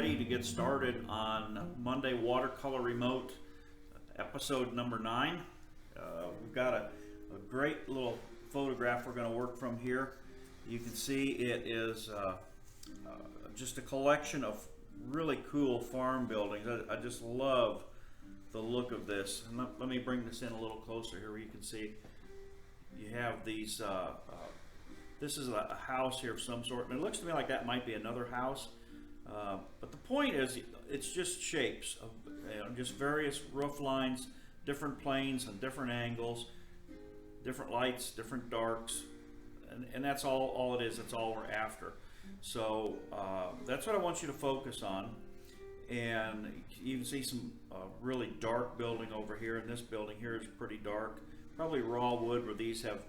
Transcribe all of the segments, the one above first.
ready to get started on Monday Watercolor Remote, episode number 9. We've got a great little photograph we're going to work from here. You can see it is just a collection of really cool farm buildings. I just love the look of this. And let me bring this in a little closer here where you can see you have these this is a house here of some sort, and it looks to me like that might be another house. But the point is, it's just shapes of just various roof lines, different planes and different angles, different lights, different darks, and that's all it is. That's all we're after. So that's what I want you to focus on. And you can see some really dark building over here, and this building here is pretty dark. Probably raw wood where these have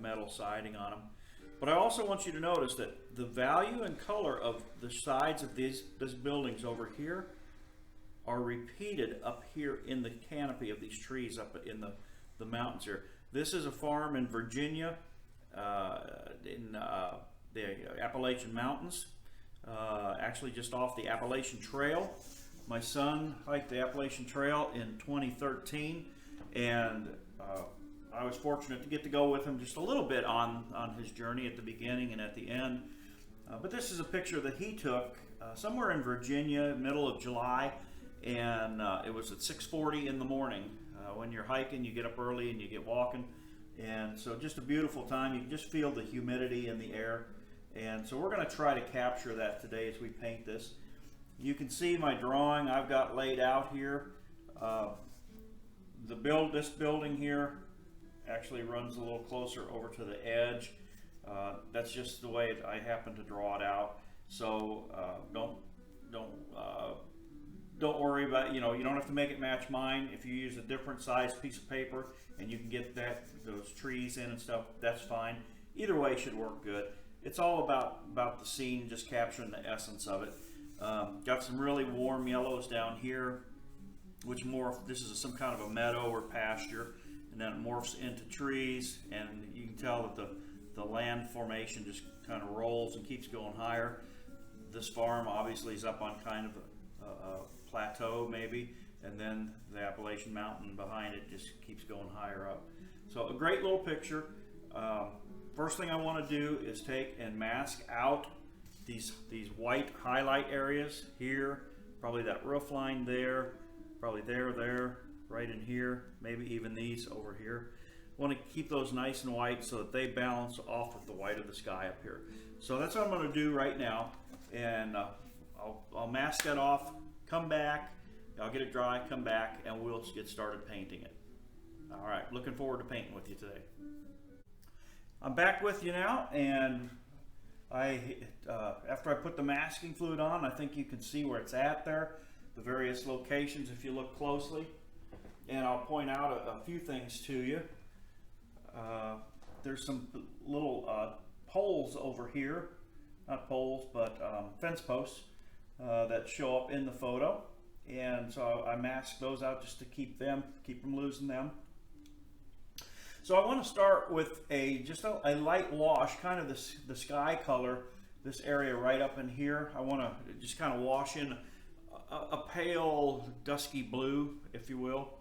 metal siding on them. But I also want you to notice that the value and color of the sides of these buildings over here are repeated up here in the canopy of these trees up in the mountains here. This is a farm in Virginia, in the Appalachian Mountains, actually just off the Appalachian Trail. My son hiked the Appalachian Trail in 2013, and I was fortunate to get to go with him just a little bit on his journey at the beginning and at the end. But this is a picture that he took somewhere in Virginia, middle of July, and it was at 6:40 in the morning. When you're hiking, you get up early and you get walking, and so just a beautiful time. You can just feel the humidity in the air, and so we're going to try to capture that today as we paint this. You can see my drawing I've got laid out here. This building here actually runs a little closer over to the edge. That's just the way I happen to draw it out. So don't worry about, you don't have to make it match mine. If you use a different size piece of paper and you can get those trees in and stuff, that's fine. Either way should work good. It's all about the scene, just capturing the essence of it. Got some really warm yellows down here, which this is some kind of a meadow or pasture, and then it morphs into trees, and you can tell that the land formation just kind of rolls and keeps going higher. This farm obviously is up on kind of a plateau maybe, and then the Appalachian Mountain behind it just keeps going higher up. So a great little picture. First thing I want to do is take and mask out these white highlight areas here, probably that roof line there, probably there, right in here, maybe even these over here. Want to keep those nice and white so that they balance off with the white of the sky up here. So that's what I'm going to do right now, and I'll mask that off, come back, I'll get it dry, come back, and we'll get started painting it. All right, looking forward to painting with you today. I'm back with you now, and after I put the masking fluid on, I think you can see where it's at there, the various locations if you look closely. And I'll point out a few things to you. There's some little poles over here, not poles, but fence posts that show up in the photo. And so I masked those out just to keep from losing them. So I want to start with just a light wash, kind of the sky color, this area right up in here. I want to just kind of wash in a pale, dusky blue, if you will.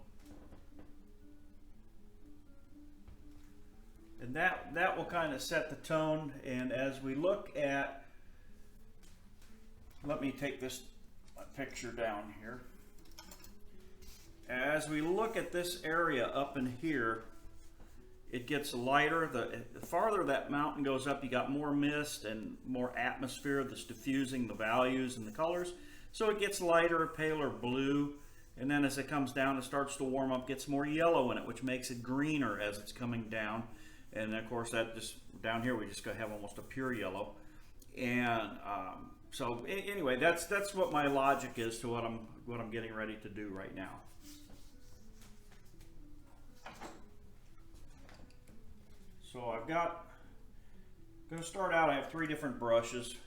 And that will kind of set the tone. And as we look at, let me take this picture down here. As we look at this area up in here, it gets lighter. The farther that mountain goes up, you got more mist and more atmosphere that's diffusing the values and the colors. So it gets lighter, paler blue. And then as it comes down, it starts to warm up, gets more yellow in it, which makes it greener as it's coming down. And of course, that just down here, we just have almost a pure yellow. And so anyway, that's what my logic is to what I'm getting ready to do right now. So I'm going to start out. I have 3 different brushes.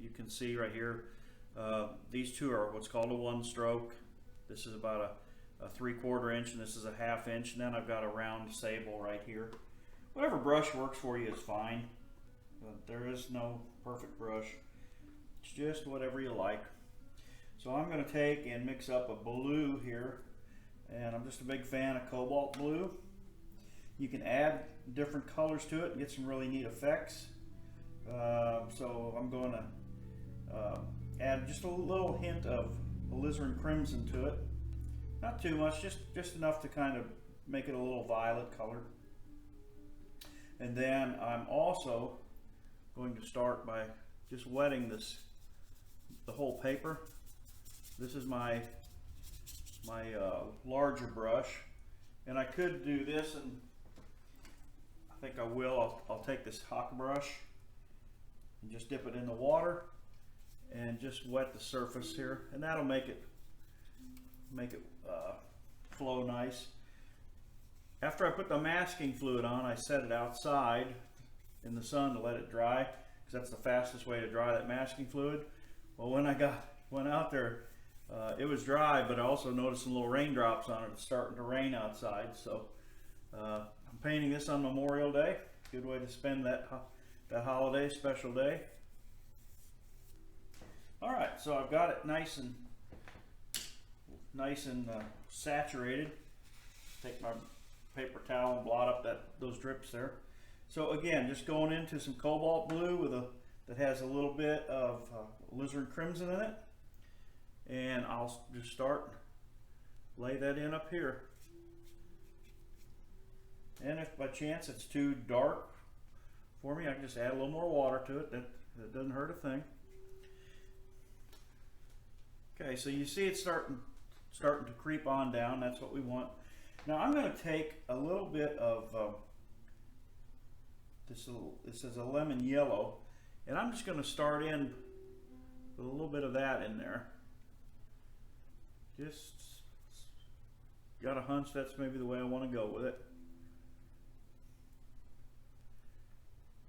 You can see right here. These 2 are what's called a 1-stroke. This is about a 3/4 inch, and this is a 1/2 inch. And then I've got a round sable right here. Whatever brush works for you is fine. There is no perfect brush. It's just whatever you like. So I'm going to take and mix up a blue here, and I'm just a big fan of cobalt blue. You can add different colors to it and get some really neat effects. So I'm going to add just a little hint of alizarin crimson to it. Not too much, just enough to kind of make it a little violet color. And then I'm also going to start by just wetting the whole paper. This is my larger brush, and I could do this, and I think I will. I'll take this hawk brush and just dip it in the water and just wet the surface here, and that'll make it flow nice. After I put the masking fluid on, I set it outside in the sun to let it dry, because that's the fastest way to dry that masking fluid. Well, when I went out there, it was dry, but I also noticed some little raindrops on it. It's starting to rain outside, so I'm painting this on Memorial Day. Good way to spend that holiday, special day. All right, so I've got it nice and saturated. Take my paper towel and blot up those drips there. So again, just going into some cobalt blue that has a little bit of alizarin crimson in it, and I'll just lay that in up here. And if by chance it's too dark for me, I can just add a little more water to it. That doesn't hurt a thing. Okay, so you see it's starting to creep on down. That's what we want. Now I'm going to take a little bit of this is a lemon yellow, and I'm just going to start in with a little bit of that in there. Just got a hunch that's maybe the way I want to go with it.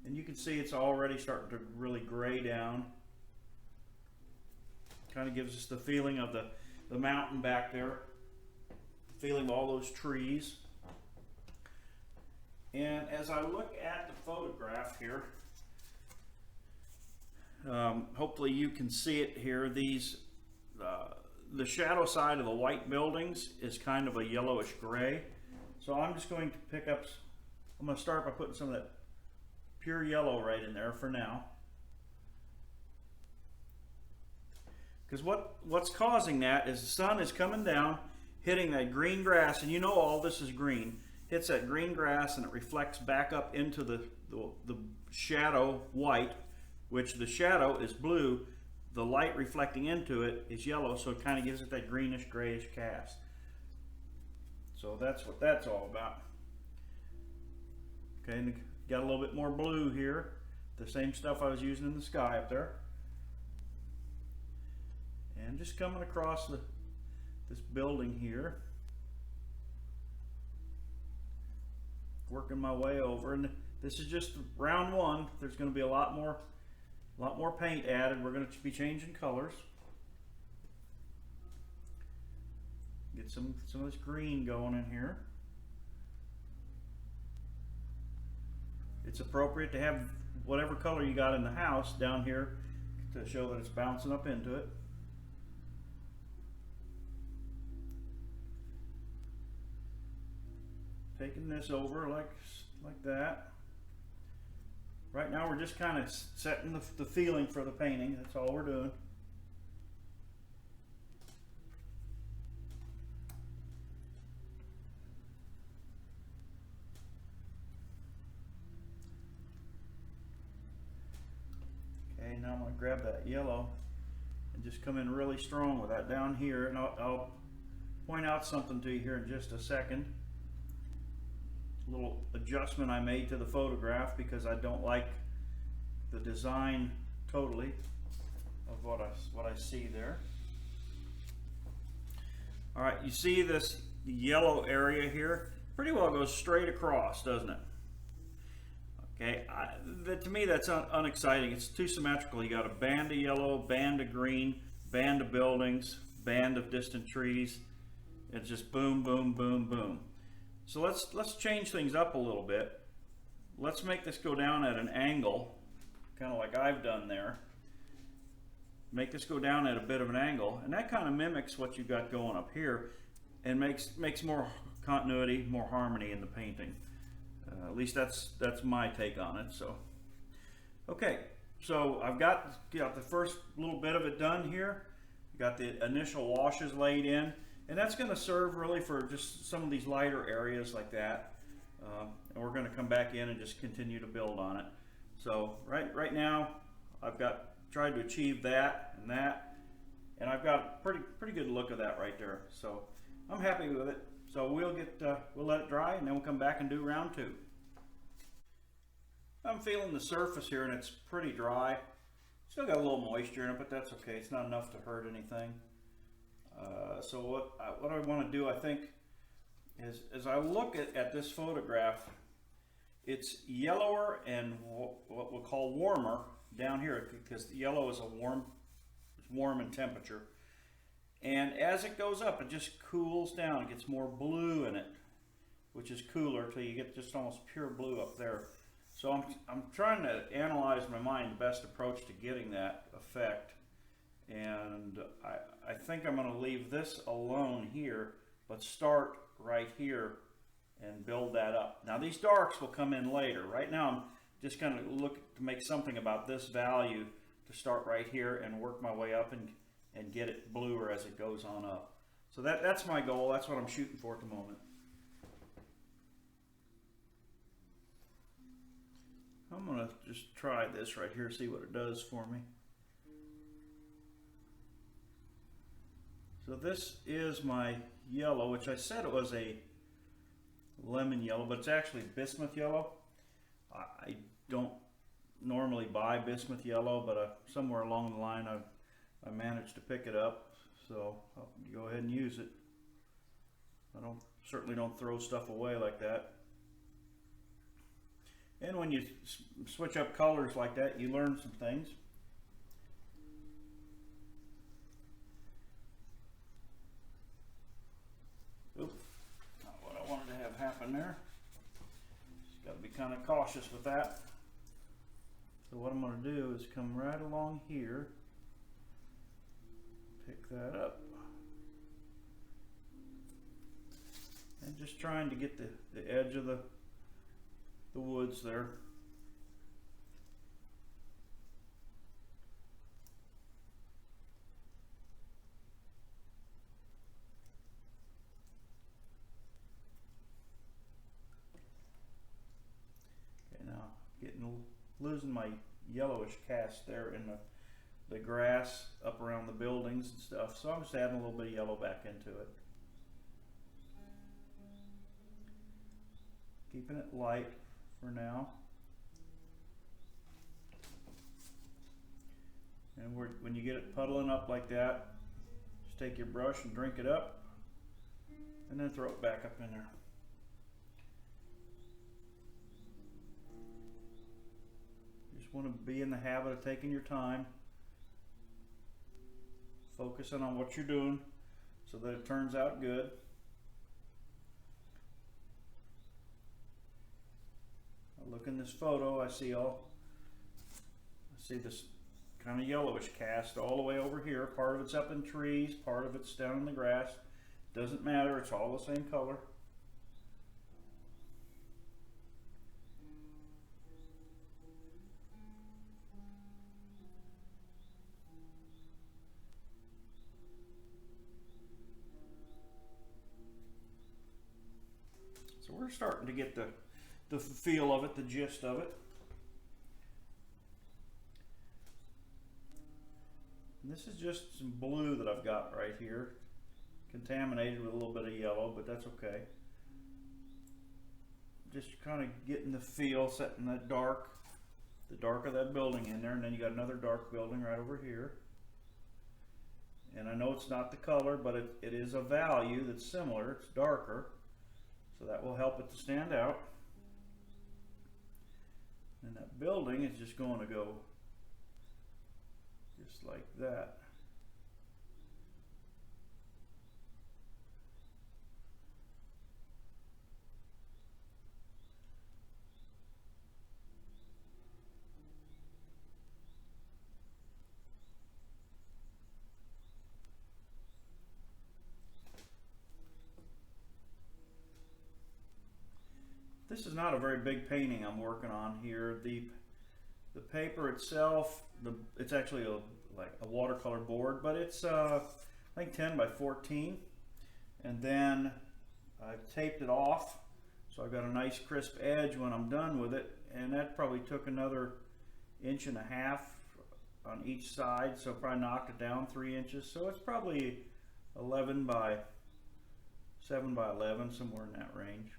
And you can see it's already starting to really gray down. Kind of gives us the feeling of the mountain back there. Feeling of all those trees. And as I look at the photograph here, hopefully you can see it here. The shadow side of the white buildings is kind of a yellowish gray. So I'm just going to I'm going to start by putting some of that pure yellow right in there for now. Because what's causing that is the sun is coming down, hitting that green grass, and you know all this is green. Hits that green grass and it reflects back up into the shadow white, which the shadow is blue. The light reflecting into it is yellow, so it kind of gives it that greenish grayish cast. So that's what that's all about. Okay, and got a little bit more blue here. The same stuff I was using in the sky up there. And just coming across this building here. Working my way over, and this is just round one. There's going to be a lot more paint added. We're going to be changing colors. Get some of this green going in here. It's appropriate to have whatever color you got in the house down here to show that it's bouncing up into it. Taking this over like that. Right now we're just kind of setting the feeling for the painting. That's all we're doing. Okay, now I'm going to grab that yellow and just come in really strong with that down here, and I'll point out something to you here in just a second. Little adjustment I made to the photograph because I don't like the design totally of what I see there. All right, you see this yellow area here? Pretty well goes straight across, doesn't it? Okay, to me that's unexciting. It's too symmetrical. You got a band of yellow, band of green, band of buildings, band of distant trees. It's just boom, boom, boom, boom. So let's change things up a little bit. Let's make this go down at an angle, kind of like I've done there. make this go down at a bit of an angle, and that kind of mimics what you got going up here, and makes more continuity, more harmony in the painting. At least that's my take on it. So, okay, so I've got the first little bit of it done here. Got the initial washes laid in, and that's going to serve really for just some of these lighter areas like that. And we're going to come back in and just continue to build on it. So right now, I've tried to achieve that, and I've got a pretty good look of that right there. So I'm happy with it. So we'll let it dry, and then we'll come back and do round two. I'm feeling the surface here, and it's pretty dry. Still got a little moisture in it, but that's okay. It's not enough to hurt anything. So what I want to do, I think, is as I look at this photograph, it's yellower and what we'll call warmer down here, because the yellow is warm in temperature. And as it goes up, it just cools down. It gets more blue in it, which is cooler till you get just almost pure blue up there. So I'm trying to analyze in my mind the best approach to getting that effect. And I think I'm going to leave this alone here, but start right here and build that up. Now these darks will come in later. Right now I'm just going to look to make something about this value to start right here and work my way up and get it bluer as it goes on up. So that's my goal. That's what I'm shooting for at the moment. I'm going to just try this right here, see what it does for me. So this is my yellow, which I said it was a lemon yellow, but it's actually bismuth yellow. I don't normally buy bismuth yellow, but somewhere along the line I managed to pick it up, so I'll go ahead and use it. I certainly don't throw stuff away like that. And when you switch up colors like that, you learn some things. Oops, not what I wanted to have happen there. Just got to be kind of cautious with that. So what I'm going to do is come right along here, pick that up, and just trying to get the edge of the woods there. Okay, now losing my yellowish cast there in the grass up around the buildings and stuff, so I'm just adding a little bit of yellow back into it. Keeping it light for now. And when you get it puddling up like that, just take your brush and drink it up, and then throw it back up in there. You just want to be in the habit of taking your time, focusing on what you're doing so that it turns out good. Look in this photo, I see this kind of yellowish cast all the way over here. Part of it's up in trees, part of it's down in the grass. Doesn't matter, it's all the same color. So we're starting to get the feel of it, the gist of it. And this is just some blue that I've got right here, contaminated with a little bit of yellow, but that's okay. Just kind of getting the feel, setting that the dark of that building in there, and then you got another dark building right over here. And I know it's not the color, but it is a value that's similar. It's darker, so that will help it to stand out. And that building is just going to go just like that. this is not a very big painting I'm working on here. The paper itself, it's actually like a watercolor board, but it's I think 10 by 14, and then I've taped it off, so I've got a nice crisp edge when I'm done with it, and that probably took another 1.5 inches on each side, so probably knocked it down 3 inches. So it's probably 11 by 7 by 11, somewhere in that range.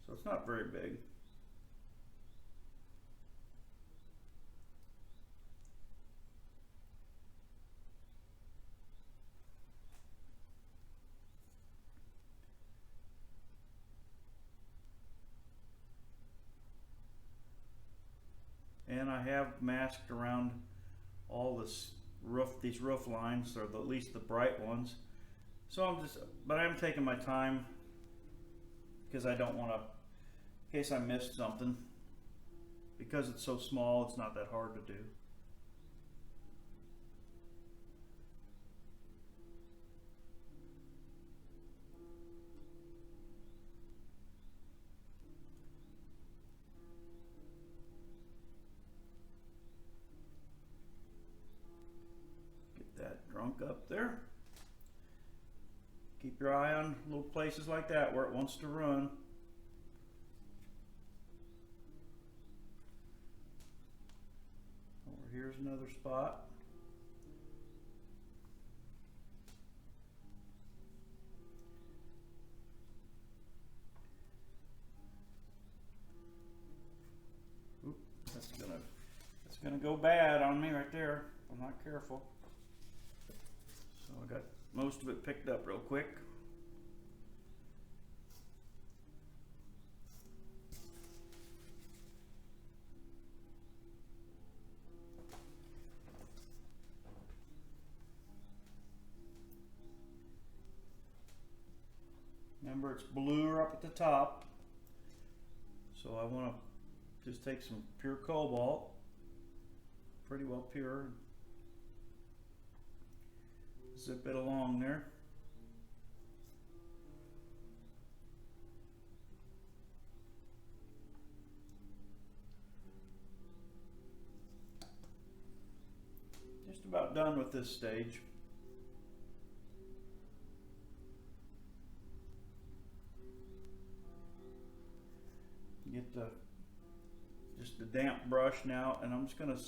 So it's not very big. And I have masked around all these roof lines, or at least the bright ones. So but I'm taking my time because I don't want to, in case I missed something. Because it's so small, it's not that hard to do. Drunk up there. Keep your eye on little places like that where it wants to run. Over here's another spot. Oop, that's gonna go bad on me right there if I'm not careful. I got most of it picked up real quick. Remember, it's bluer up at the top, so I want to just take some pure cobalt, pretty well pure. Zip it along there. Just about done with this stage. Get just the damp brush now, and I'm just going to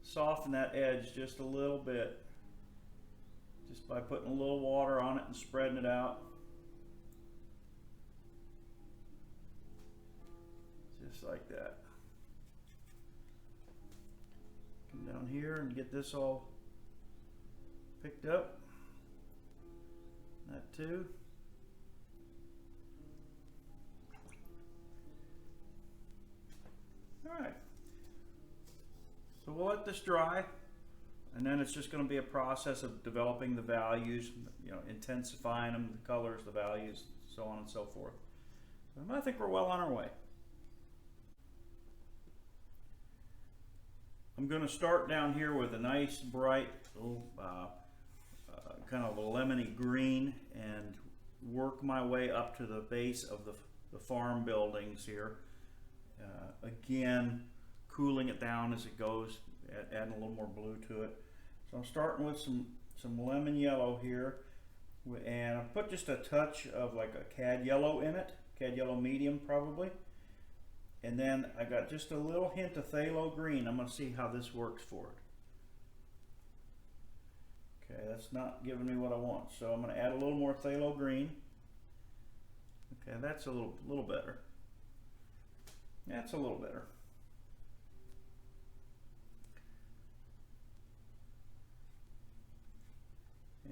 soften that edge just a little bit. Just by putting a little water on it and spreading it out. Just like that. Come down here and get this all picked up. That too. Alright. So we'll let this dry. And then it's just going to be a process of developing the values, intensifying them, the colors, the values, so on and so forth. And I think we're well on our way. I'm going to start down here with a nice bright little kind of a lemony green and work my way up to the base of the farm buildings here. Again, cooling it down as it goes, adding a little more blue to it. So I'm starting with some lemon yellow here, and I put just a touch of like a cad yellow in it, cad yellow medium probably, and then I got just a little hint of phthalo green. I'm going to see how this works for it. Okay, that's not giving me what I want, so I'm going to add a little more phthalo green. Okay, that's a little better. That's a little better.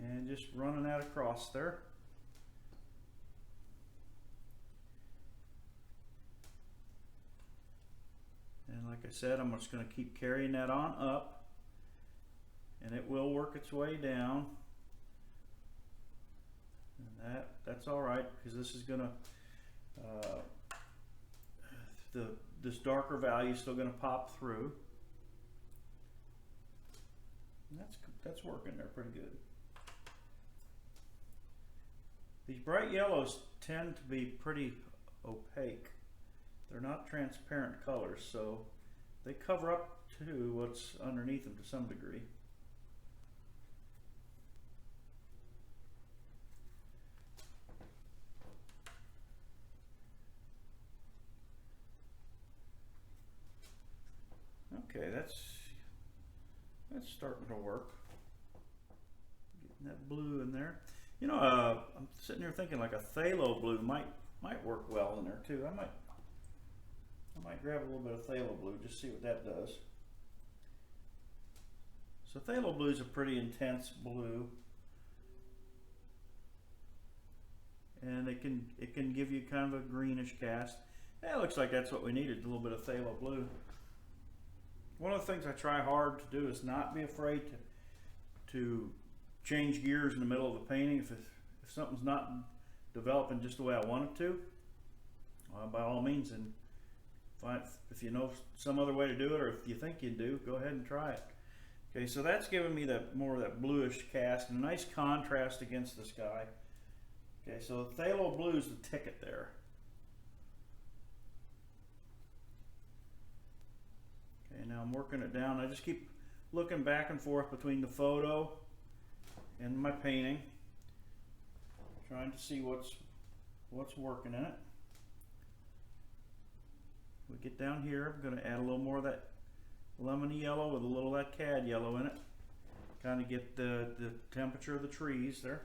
And just running that across there. And like I said, I'm just going to keep carrying that on up, and it will work its way down. And that's all right, because this is going to this darker value is still going to pop through. And that's working there pretty good. These bright yellows tend to be pretty opaque. They're not transparent colors, so they cover up to what's underneath them to some degree. Okay, that's starting to work. Getting that blue in there. You know, I'm sitting here thinking like a phthalo blue might work well in there too. I might grab a little bit of phthalo blue, just see what that does. So phthalo blue is a pretty intense blue, and it can give you kind of a greenish cast. Yeah, it looks like that's what we needed, a little bit of phthalo blue. One of the things I try hard to do is not be afraid to change gears in the middle of a painting. If something's not developing just the way I want it to, by all means, and if you know some other way to do it, or if you think you do, go ahead and try it. Okay, so that's giving me that more of that bluish cast and a nice contrast against the sky. Okay, so phthalo blue is the ticket there. Okay, now I'm working it down. I just keep looking back and forth between the photo and my painting, trying to see what's working in it. We get down here, I'm going to add a little more of that lemony yellow with a little of that cad yellow in it. Kind of get the temperature of the trees there.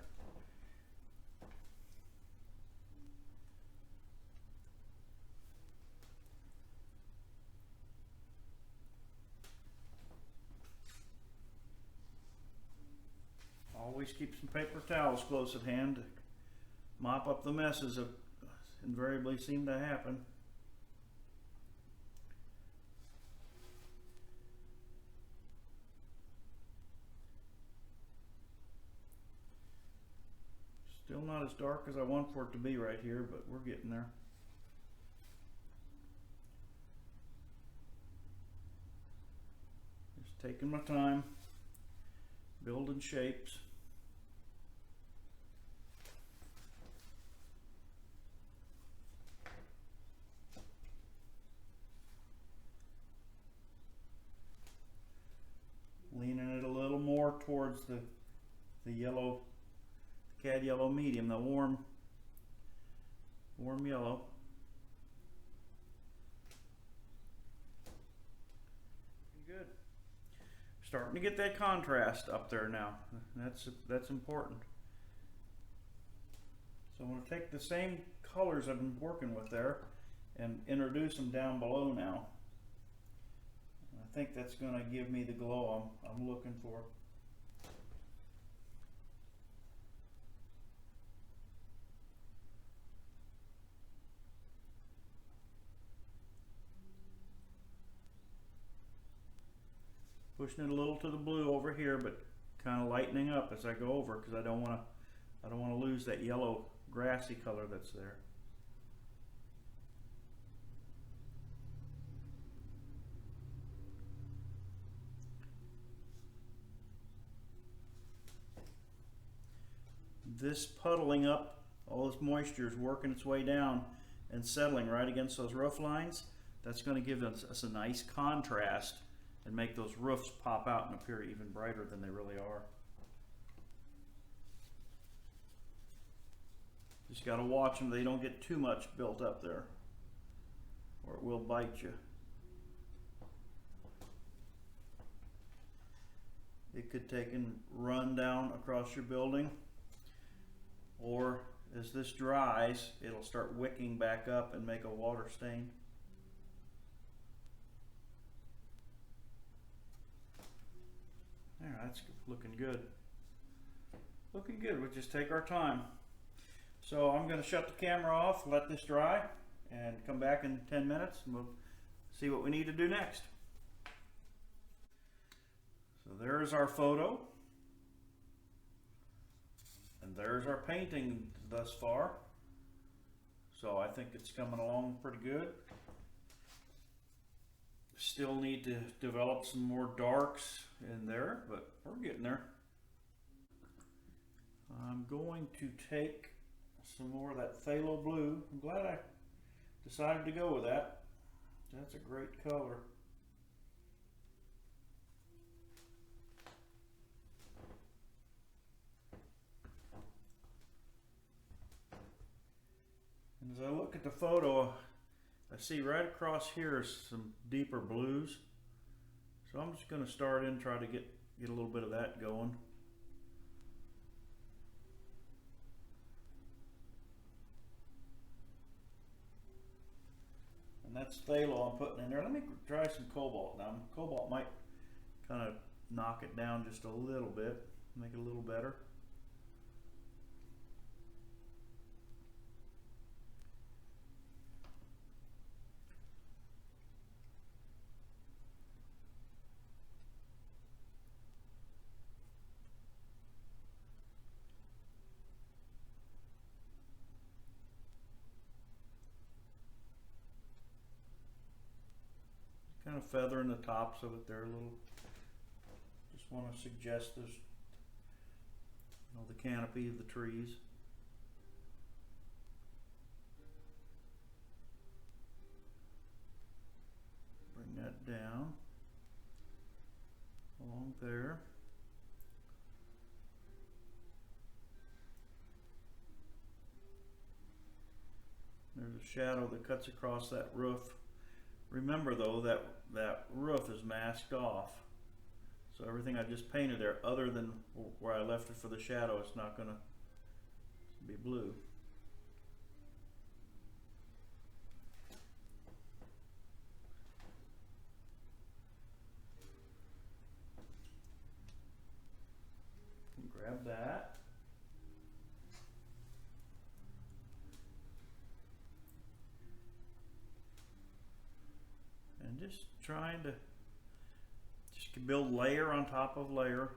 Always keep some paper towels close at hand to mop up the messes that invariably seem to happen. Still not as dark as I want for it to be right here, but we're getting there. Just taking my time, building shapes. Leaning it a little more towards the yellow, cad yellow medium, the warm yellow. Good. Starting to get that contrast up there now. That's important. So I'm going to take the same colors I've been working with there and introduce them down below now. I think that's going to give me the glow I'm looking for. Pushing it a little to the blue over here, but kind of lightening up as I go over, because I don't want to lose that yellow grassy color that's there. This puddling up, all this moisture is working its way down and settling right against those roof lines. That's going to give us a nice contrast and make those roofs pop out and appear even brighter than they really are. Just got to watch them, they don't get too much built up there, or it will bite you. It could take and run down across your building, or as this dries, it'll start wicking back up and make a water stain. There, that's looking good. Looking good. We'll just take our time. So I'm going to shut the camera off, let this dry, and come back in 10 minutes and we'll see what we need to do next. So there's our photo. And there's our painting thus far. So I think it's coming along pretty good. Still need to develop some more darks in there, but we're getting there. I'm going to take some more of that phthalo blue. I'm glad I decided to go with that. That's a great color. And as I look at the photo, I see right across here is some deeper blues. So I'm just going to start in, try to get a little bit of that going. And that's phthalo I'm putting in there. Let me try some cobalt now. Cobalt might kind of knock it down just a little bit, make it a little better. Kind of feathering the tops of it there a little. Just want to suggest there's, the canopy of the trees. Bring that down along there. There's a shadow that cuts across that roof. Remember though that roof is masked off, so everything I just painted there, other than where I left it for the shadow, it's not going to be blue. Grab that. And just trying to build layer on top of layer.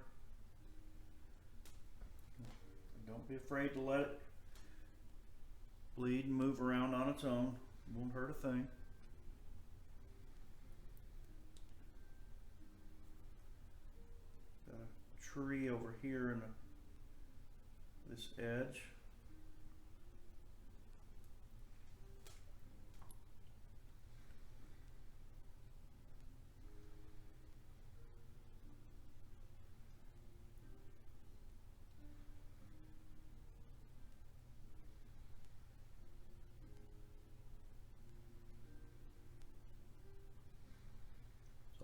Don't be afraid to let it bleed and move around on its own. It won't hurt a thing. Got a tree over here in this edge.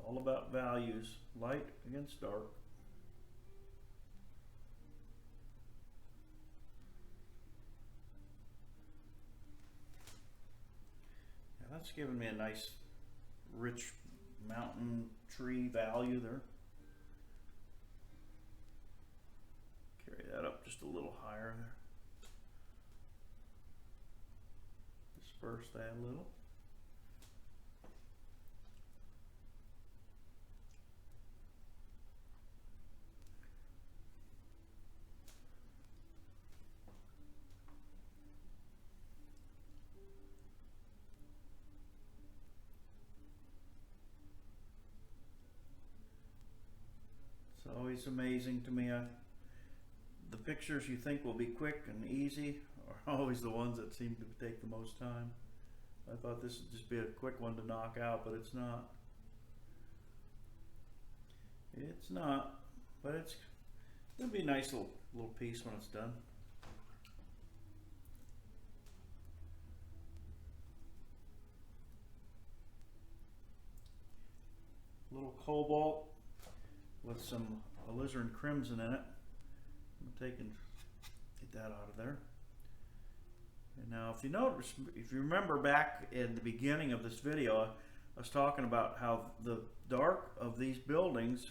All about values, light against dark. Now that's giving me a nice rich mountain tree value there. Carry that up just a little higher there. Disperse that a little. It's always amazing to me. The pictures you think will be quick and easy are always the ones that seem to take the most time. I thought this would just be a quick one to knock out, but it's not. It's not, but it'll be a nice little piece when it's done. Little cobalt with some alizarin crimson in it. I'm taking get that out of there. And now if you remember back in the beginning of this video, I was talking about how the dark of these buildings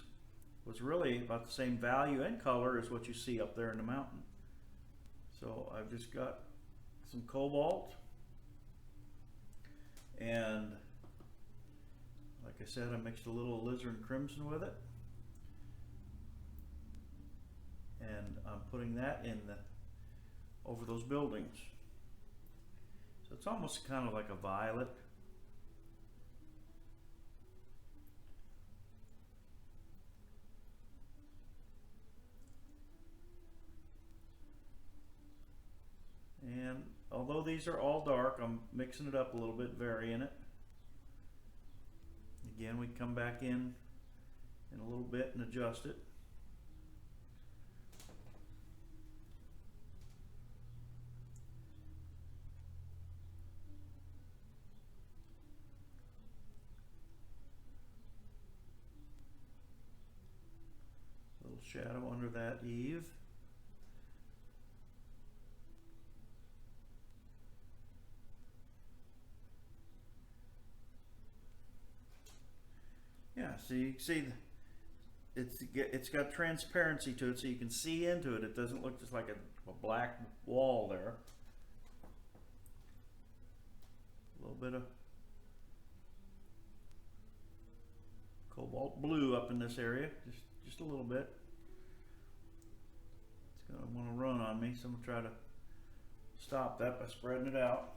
was really about the same value and color as what you see up there in the mountain. So I've just got some cobalt, and like I said, I mixed a little alizarin crimson with it. And I'm putting that in over those buildings. So it's almost kind of like a violet. And although although these are all dark, I'm mixing it up a little bit, varying it. Again, we come back in a little bit and adjust it. A little shadow under that eave. Yeah, so you can see it's got transparency to it, so you can see into it. It doesn't look just like a black wall there. A little bit of cobalt blue up in this area, just a little bit. It's going to want to run on me, so I'm going to try to stop that by spreading it out.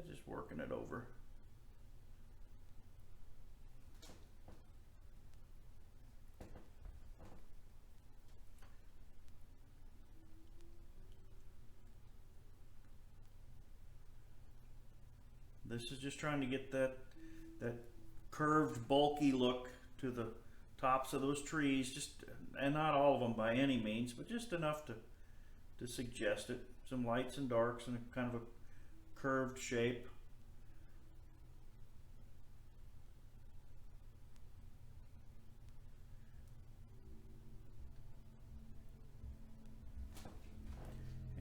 Just working it over. This is just trying to get that curved, bulky look to the tops of those trees, and not all of them by any means, but just enough to suggest it. Some lights and darks and a kind of a curved shape.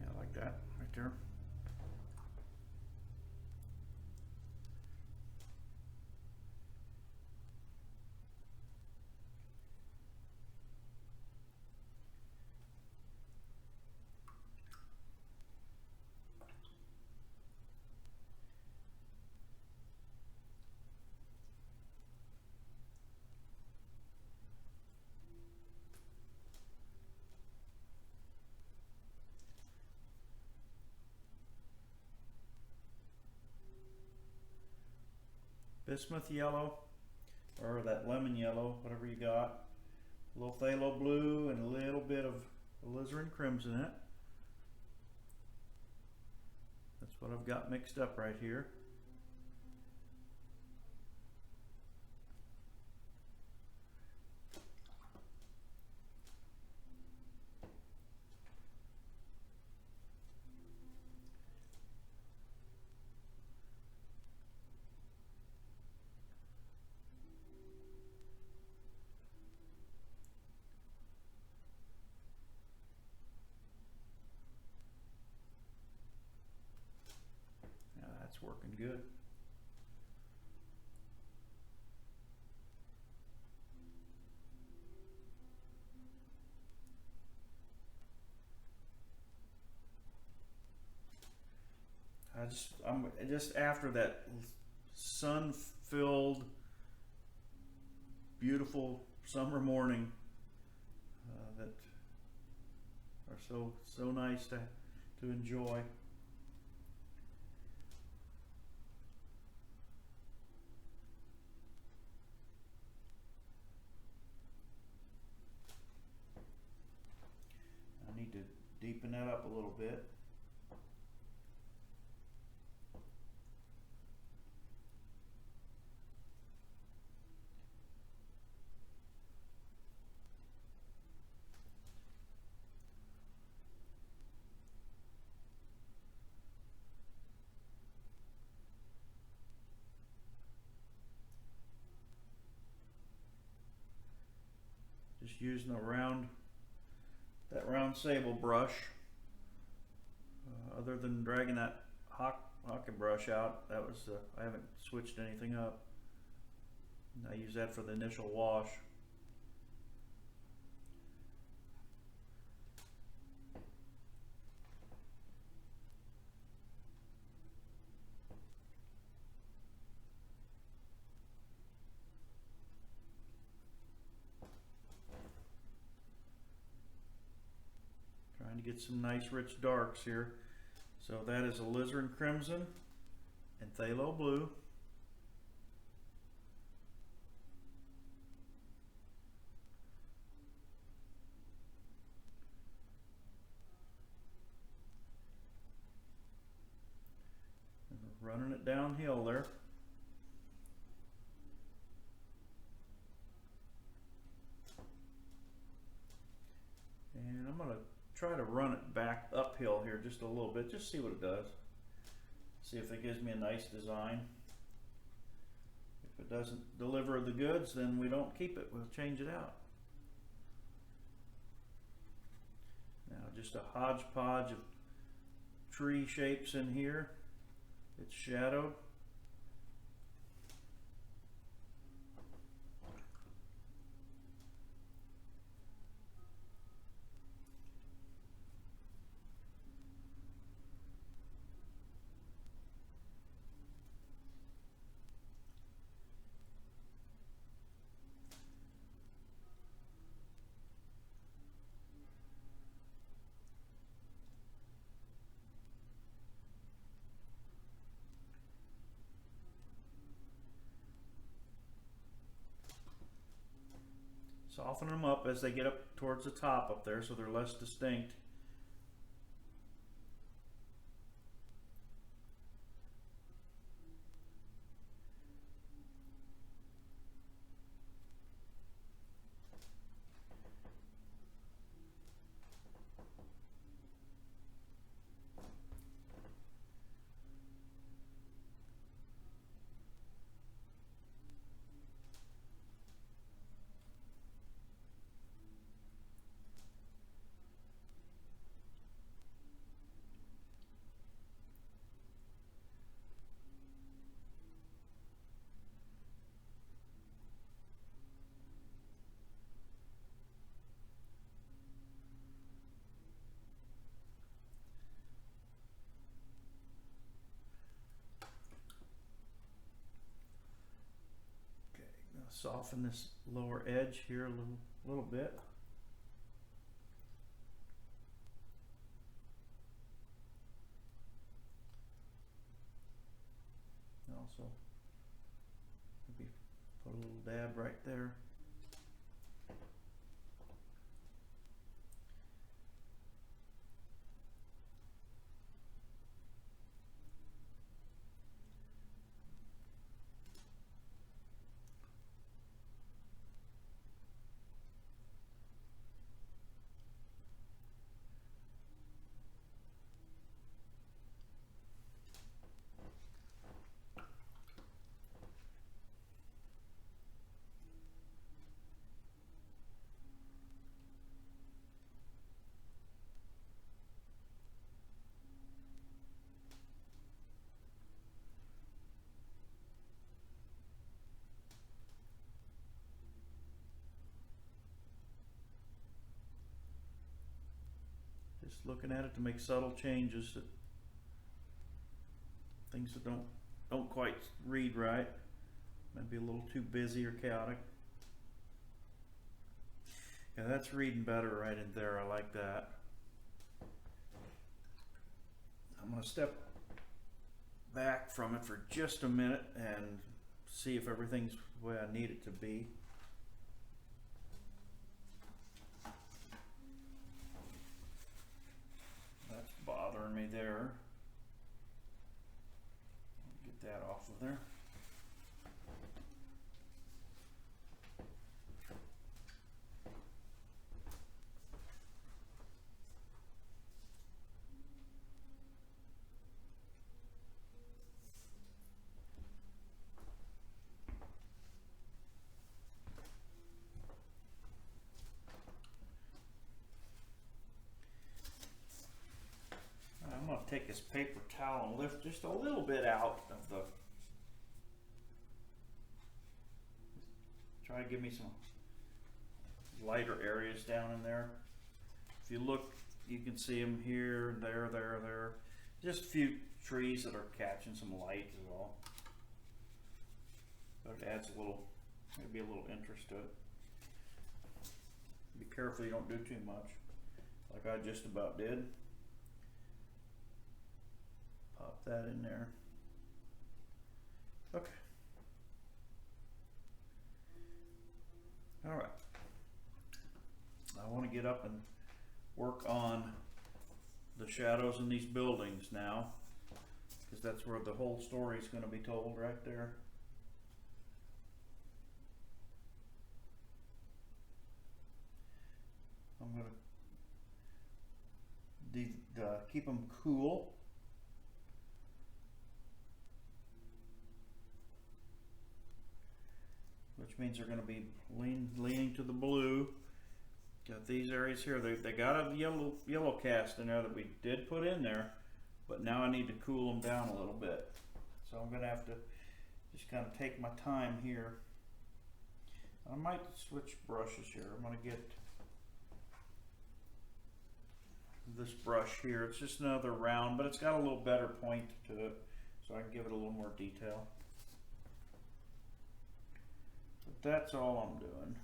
Yeah, like that right there. Bismuth yellow, or that lemon yellow, whatever you got. A little phthalo blue and a little bit of alizarin crimson in it. That's what I've got mixed up right here. Working good. I'm just after that sun-filled, beautiful summer morning that are so nice to enjoy. To deepen that up a little bit. Just using that round sable brush, other than dragging that hockey brush out. That was I haven't switched anything up. I use that for the initial wash. Trying to get some nice rich darks here. So that is alizarin crimson and phthalo blue. running it downhill there. And I'm gonna try to run it back uphill here just a little bit, just see what it does. See if it gives me a nice design. If it doesn't deliver the goods, then we don't keep it, we'll change it out. Now just a hodgepodge of tree shapes in here. It's shadowed. Soften them up as they get up towards the top up there so they're less distinct. Soften this lower edge here a little bit. Also, maybe put a little dab right there. Just looking at it to make subtle changes, that things that don't quite read right, maybe a little too busy or chaotic. Yeah, that's reading better right in there. I like that. I'm going to step back from it for just a minute and see if everything's the way I need it to be. That's bothering me there. Get that off of there. I'm going to take this paper towel and lift just a little bit out of the, try to give me some lighter areas down in there. If you look, you can see them here, there. Just a few trees that are catching some light as well. But it adds a little, maybe a little interest to it. Be careful you don't do too much, like I just about did. Pop that in there. Okay. All right. I want to get up and work on the shadows in these buildings now. because that's where the whole story is going to be told, right there. I'm going to keep them cool. Which means they're going to be leaning to the blue. Got these areas here. They got a yellow cast in there that we did put in there, but now I need to cool them down a little bit. So I'm going to have to just kind of take my time here. I might switch brushes here. I'm going to get this brush here. It's just another round, but it's got a little better point to it, so I can give it a little more detail. But that's all I'm doing.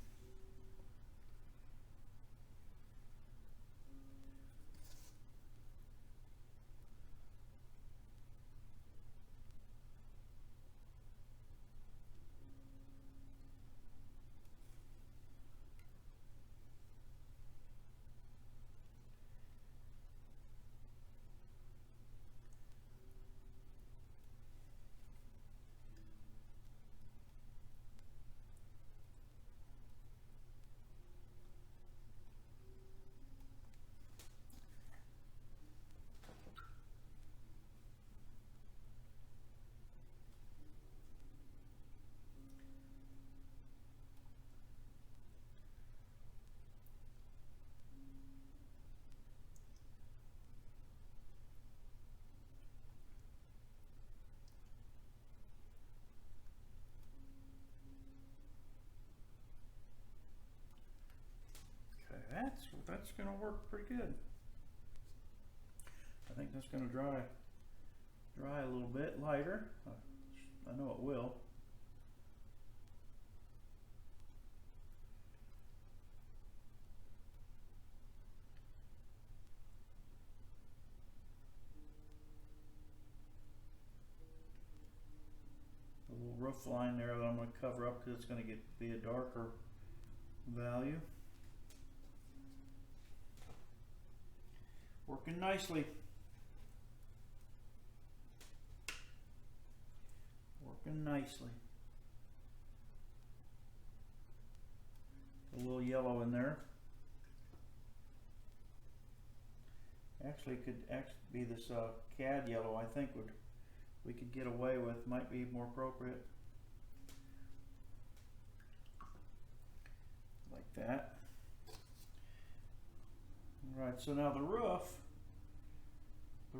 That's going to work pretty good. I think that's going to dry a little bit lighter. I know it will. A little roof line there that I'm going to cover up because it's going to be a darker value. Working nicely. Working nicely. A little yellow in there. Actually, it could be this cad yellow. I think we could get away with. Might be more appropriate. Like that. Right, so now the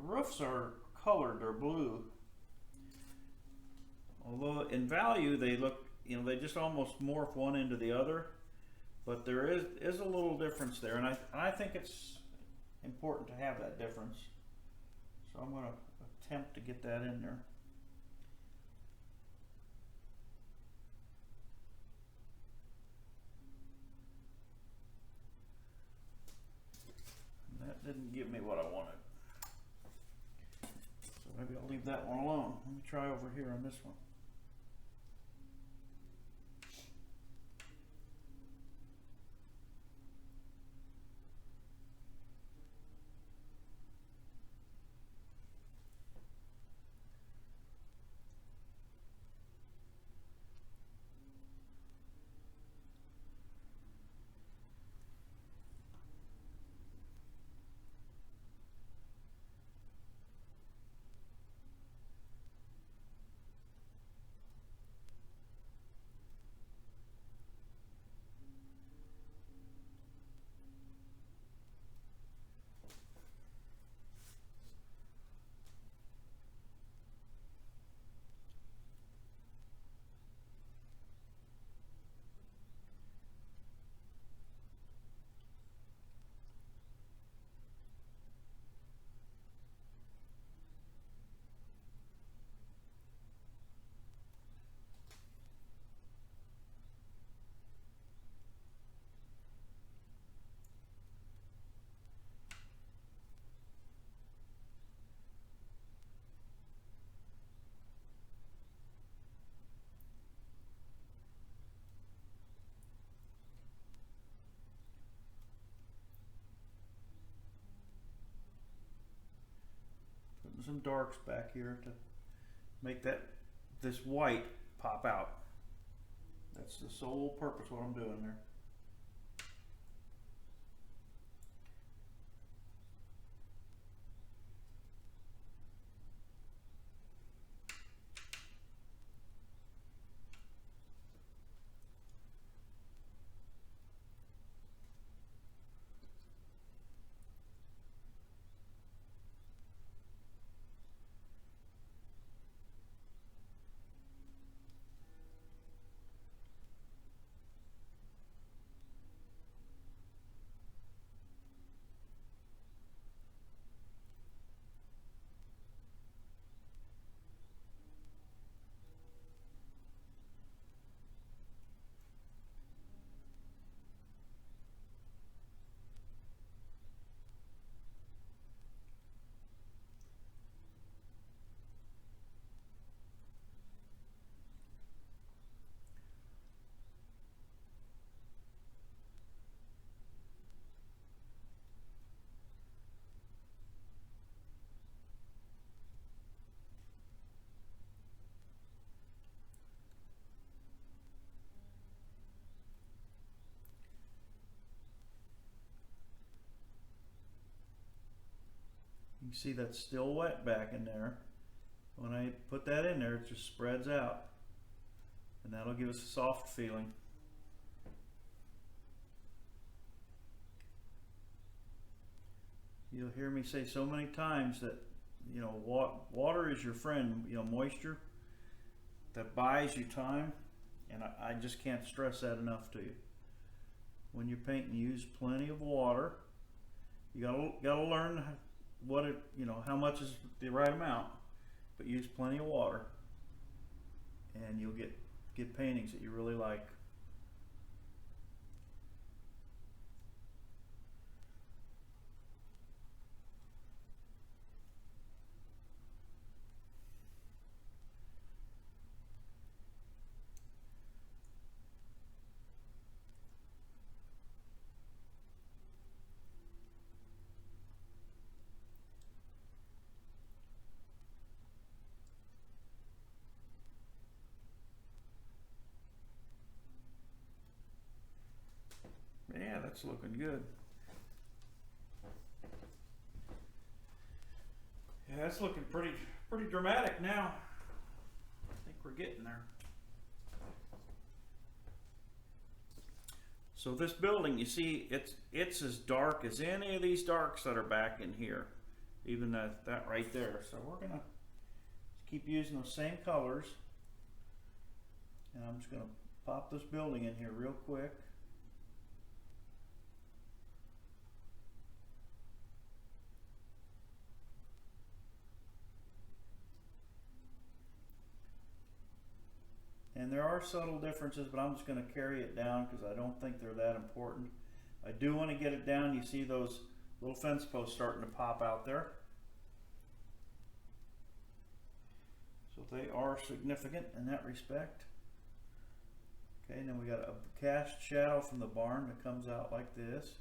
roofs are colored, they're blue. Although in value they look, they just almost morph one into the other, but there is a little difference there, and I think it's important to have that difference. So I'm going to attempt to get that in there. That didn't give me what I wanted. So maybe I'll leave that one alone. Let me try over here on this one. some darks back here to make this white pop out. That's the sole purpose of what I'm doing there. You see that's still wet back in there. When I put that in there, it just spreads out. And that'll give us a soft feeling. You'll hear me say so many times that, you know, water is your friend, you know, moisture. That buys you time. And I just can't stress that enough to you. When you're painting, use plenty of water. You gotta learn what it, you know, how much is the right amount, but use plenty of water, and you'll get paintings that you really like. Yeah, that's looking good. Yeah, that's looking pretty dramatic now. I think we're getting there. So this building, you see, it's as dark as any of these darks that are back in here, even that right there. So we're gonna keep using those same colors, and I'm just gonna pop this building in here real quick. And there are subtle differences, but I'm just going to carry it down because I don't think they're that important. I do want to get it down. You see those little fence posts starting to pop out there. So they are significant in that respect. Okay, and then we got a cast shadow from the barn that comes out like this.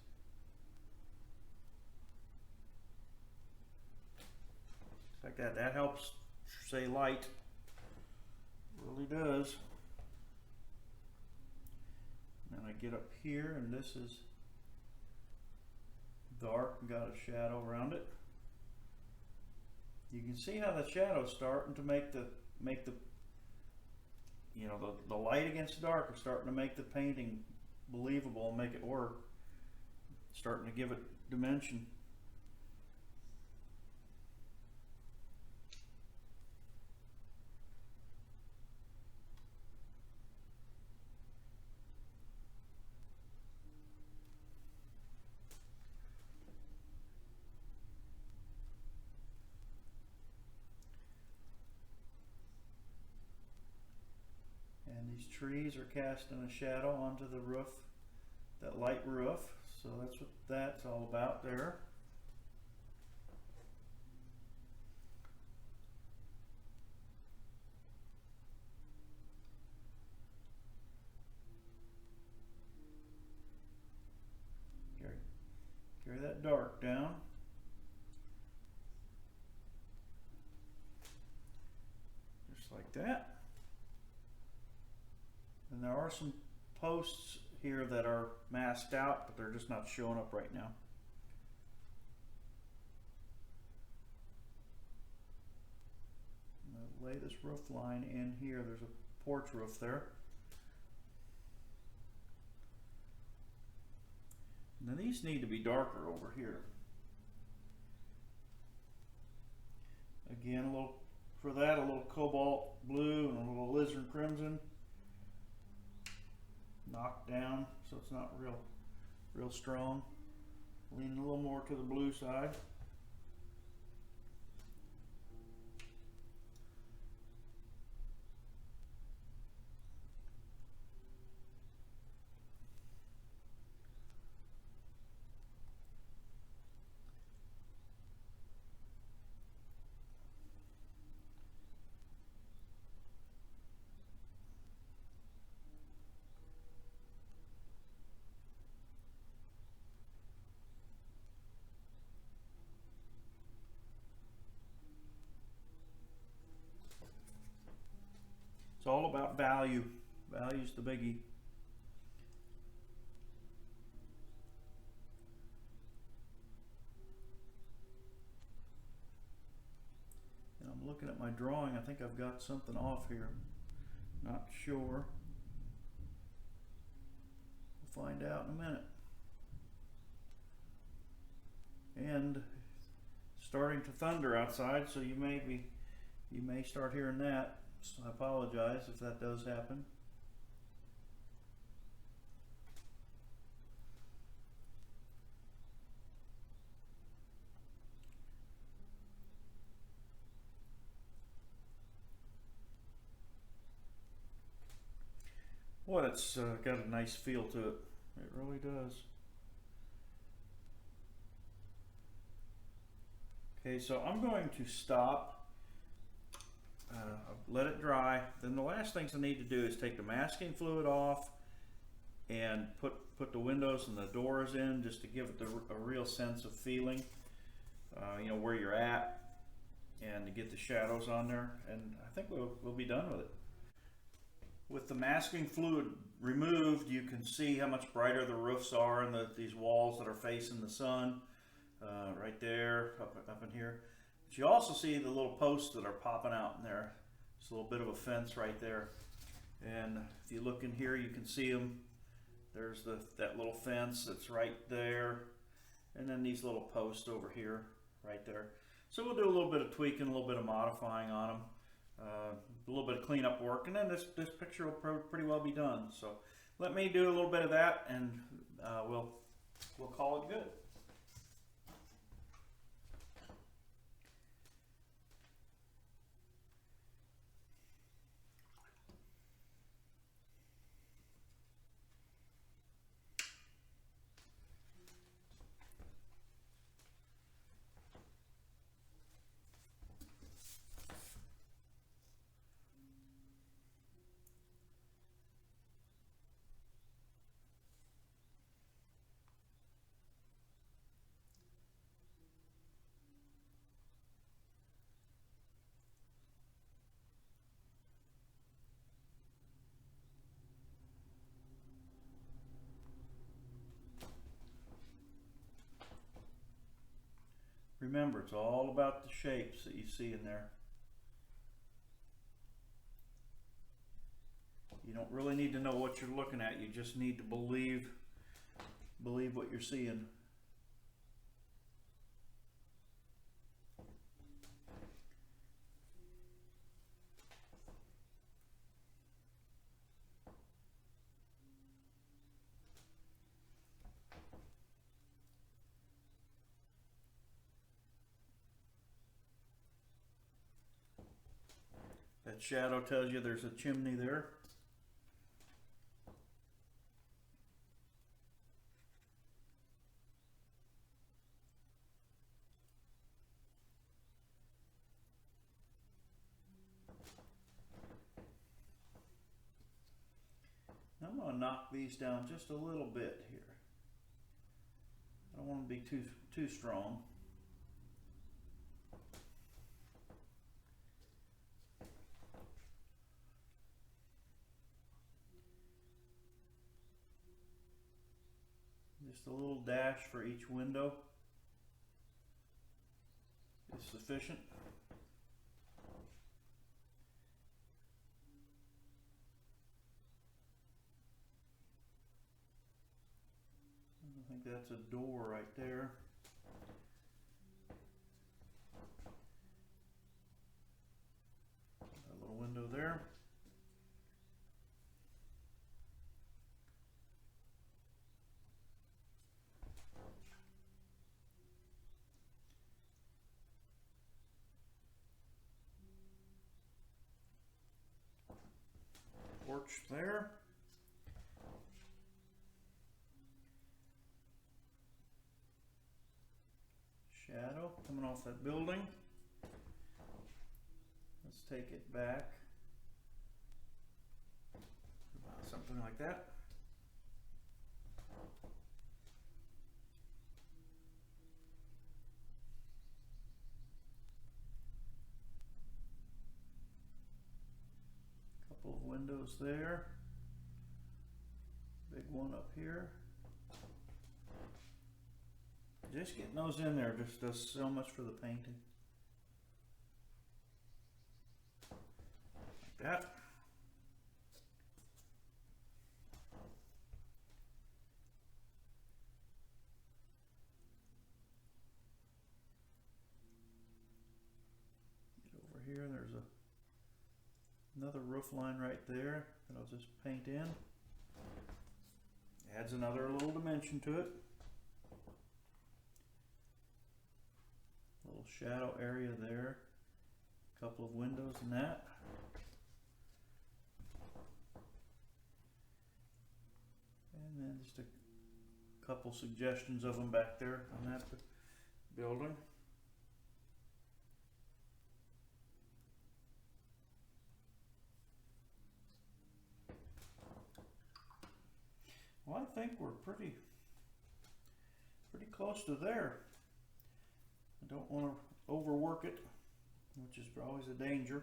Like that. That helps say light. Really does. And I get up here, and this is dark and got a shadow around it. You can see how the shadow's starting to make the you know, the light against the dark is starting to make the painting believable and make it work. Starting to give it dimension. These trees are casting a shadow onto the roof, that light roof. So that's what that's all about there. Carry that dark down. like that. And there are some posts here that are masked out, but they're just not showing up right now. I'm going to lay this roof line in here. There's a porch roof there. And then these need to be darker over here. Again, a little for that, a little cobalt blue and a little alizarin crimson. Knocked down so it's not real strong. Leaning a little more to the blue side. It's all about value. Value's the biggie. And I'm looking at my drawing. I think I've got something off here. Not sure. We'll find out in a minute. And starting to thunder outside, so you may start hearing that. So I apologize if that does happen. Boy, it's got a nice feel to it. It really does. Okay, so I'm going to stop. Let it dry. Then the last things I need to do is take the masking fluid off and put the windows and the doors in, just to give it a real sense of feeling, you know, where you're at, and to get the shadows on there. And I think we'll be done with it. With the masking fluid removed, you can see how much brighter the roofs are and these walls that are facing the sun, right there, up in here. But you also see the little posts that are popping out in there. It's a little bit of a fence right there. And if you look in here, you can see them. There's that little fence that's right there. And then these little posts over here, right there. So we'll do a little bit of tweaking, a little bit of modifying on them. A little bit of cleanup work, and then this picture will pretty well be done. So let me do a little bit of that, and we'll call it good. Remember, it's all about the shapes that you see in there. You don't really need to know what you're looking at. You just need to believe what you're seeing. That shadow tells you there's a chimney there. I'm going to knock these down just a little bit here. I don't want to be too strong. a little dash for each window is sufficient. I think that's a door right there. A little window there. Porch there. Shadow coming off that building. Let's take it back. About something like that. Couple of windows there. Big one up here. Just getting those in there just does so much for the painting. Like that. Get over here, and there's another roof line right there that I'll just paint in. Adds another little dimension to it. Little shadow area there. A couple of windows in that. And then just a couple suggestions of them back there on that building. Well, I think we're pretty close to there. I don't want to overwork it, which is always a danger.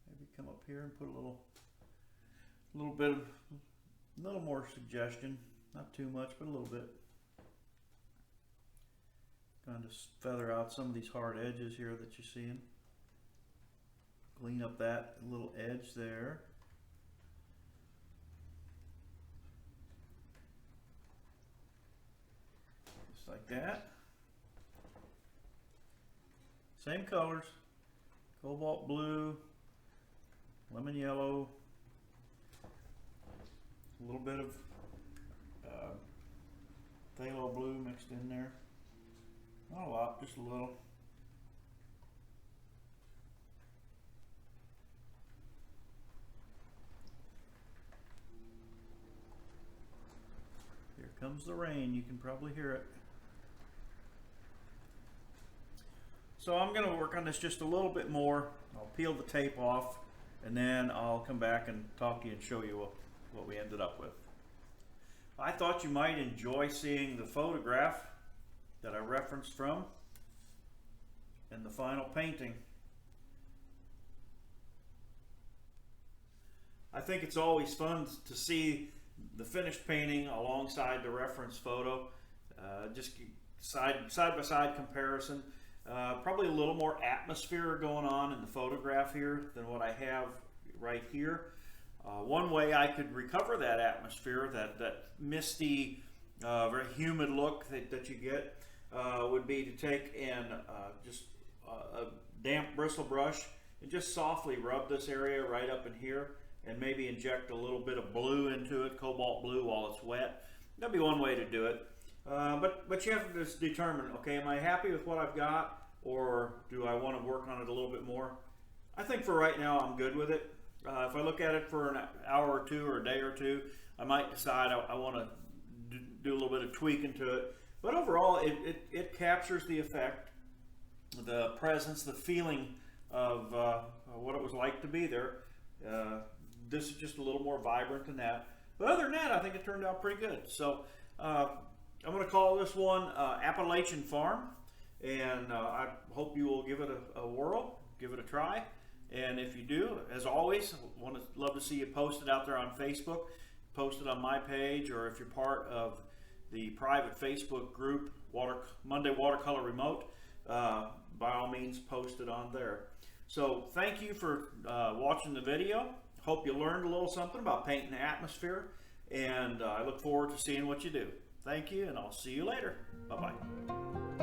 Maybe come up here and put a little more suggestion. Not too much, but a little bit. Kind of feather out some of these hard edges here that you're seeing. Clean up that little edge there. Just like that. Same colors. Cobalt blue, lemon yellow, a little bit of phthalo blue mixed in there. Not a lot, just a little. Here comes the rain, you can probably hear it. So I'm going to work on this just a little bit more. I'll peel the tape off and then I'll come back and talk to you and show you what we ended up with. I thought you might enjoy seeing the photograph that I referenced from and the final painting. I think it's always fun to see the finished painting alongside the reference photo, just side by side comparison. Probably a little more atmosphere going on in the photograph here than what I have right here. One way I could recover that atmosphere, that misty, very humid look that you get, would be to take and just a damp bristle brush and just softly rub this area right up in here and maybe inject a little bit of blue into it, cobalt blue, while it's wet. That'd be one way to do it. But you have to just determine, okay, am I happy with what I've got, or do I want to work on it a little bit more? I think for right now I'm good with it. If I look at it for an hour or two or a day or two, I might decide I want to do a little bit of tweaking to it. But overall, it captures the effect, the presence, the feeling of what it was like to be there. This is just a little more vibrant than that. But other than that, I think it turned out pretty good. So I'm going to call this one Appalachian Farm. And I hope you will give it a whirl, give it a try. And if you do, as always, love to see you posted out there on Facebook, posted on my page, or if you're part of the private Facebook group, Monday Watercolor Remote, by all means post it on there. So thank you for watching the video. Hope you learned a little something about painting the atmosphere, and I look forward to seeing what you do. Thank you, and I'll see you later. Bye-bye.